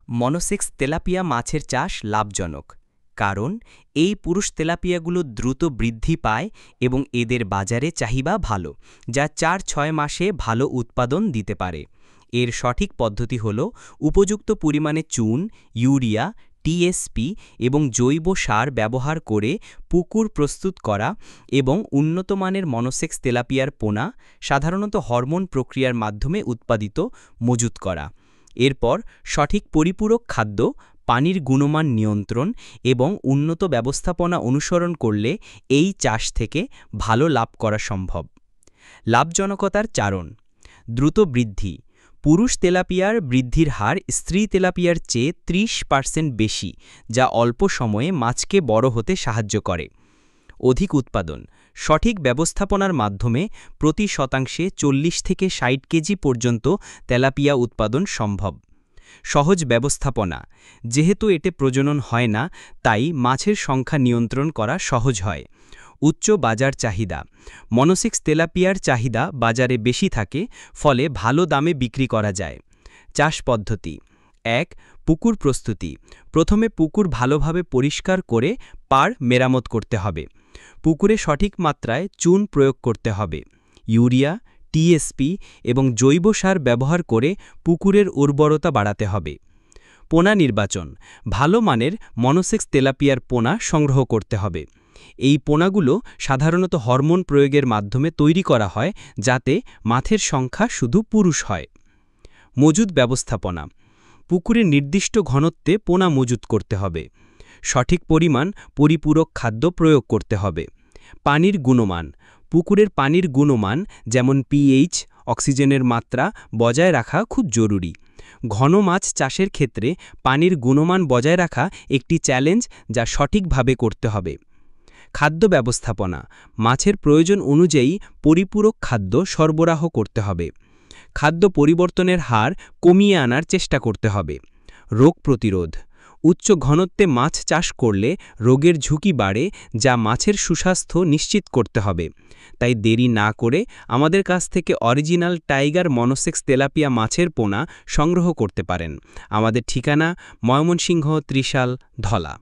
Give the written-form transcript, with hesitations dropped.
Monosex tilapia মাছের চাষ লাভজনক, কারণ এই পুরুষ তেলাপিয়াগুলো দ্রুত বৃদ্ধি পায় এবং এদের বাজারে চাহিদা ভালো, যা ৪-৬ মাসে ভালো উৎপাদন দিতে পারে। এর সঠিক পদ্ধতি হল উপযুক্ত পরিমাণে চুন, ইউরিয়া, টিএসপি এবং জৈব সার ব্যবহার করে পুকুর প্রস্তুত করা এবং উন্নত মানের মনোসেক্স তেলাপিয়ার পোনা, সাধারণত হরমোন প্রক্রিয়ার মাধ্যমে উৎপাদিত, মজুত করা। এরপর সঠিক পরিপূরক খাদ্য, পানির গুণমান নিয়ন্ত্রণ এবং উন্নত ব্যবস্থাপনা অনুসরণ করলে এই চাষ থেকে ভালো লাভ করা সম্ভব। লাভজনকতার চারণ: দ্রুত বৃদ্ধি: পুরুষ তেলাপিয়ার বৃদ্ধির হার স্ত্রী তেলাপিয়ার চেয়ে 30% বেশি, যা অল্প সময়ে মাছকে বড় হতে সাহায্য করে। অধিক উৎপাদন: সঠিক ব্যবস্থাপনার মাধ্যমে প্রতি শতাংশে 40 থেকে 60 কেজি পর্যন্ত তেলাপিয়া উৎপাদন সম্ভব। সহজ ব্যবস্থাপনা: যেহেতু এতে প্রজনন হয় না, তাই মাছের সংখ্যা নিয়ন্ত্রণ করা সহজ হয়। উচ্চ বাজার চাহিদা: মনোসেক্স তেলাপিয়ার চাহিদা বাজারে বেশি থাকে, ফলে ভালো দামে বিক্রি করা যায়। চাষ পদ্ধতি: ১. পুকুর প্রস্তুতি: প্রথমে পুকুর ভালোভাবে পরিষ্কার করে পাড় মেরামত করতে হবে। পুকুরে সঠিক মাত্রায় চুন প্রয়োগ করতে হবে। ইউরিয়া, টিএসপি এবং জৈব সার ব্যবহার করে পুকুরের উর্বরতা বাড়াতে হবে। পোনা নির্বাচন: ভালো মানের মনোসেক্স তেলাপিয়ার পোনা সংগ্রহ করতে হবে। এই পোনাগুলো সাধারণত হরমোন প্রয়োগের মাধ্যমে তৈরি করা হয়, যাতে মাছের সংখ্যা শুধু পুরুষ হয়। মজুদ ব্যবস্থাপনা: পুকুরে নির্দিষ্ট ঘনত্বে পোনা মজুত করতে হবে। সঠিক পরিমাণ পরিপূরক খাদ্য প্রয়োগ করতে হবে। পানির গুণমান: পুকুরের পানির গুণমান যেমন পিএইচ, অক্সিজেনের মাত্রা বজায় রাখা খুব জরুরি। ঘন মাছ চাষের ক্ষেত্রে পানির গুণমান বজায় রাখা একটি চ্যালেঞ্জ, যা সঠিকভাবে করতে হবে। খাদ্য ব্যবস্থাপনা: মাছের প্রয়োজন অনুযায়ী পরিপূরক খাদ্য সরবরাহ করতে হবে। খাদ্য পরিবর্তনের হার কমিয়ে আনার চেষ্টা করতে হবে। রোগ প্রতিরোধ: উচ্চ ঘনত্বে মাছ চাষ করলে রোগের ঝুঁকি বাড়ে, যা মাছের সুস্বাস্থ্য নিশ্চিত করতে হবে। তাই দেরি না করে আমাদের কাছ থেকে অরিজিনাল টাইগার মনোসেক্স তেলাপিয়া মাছের পোনা সংগ্রহ করতে পারেন। আমাদের ঠিকানা: ময়মনসিংহ, ত্রিশাল, ধলা।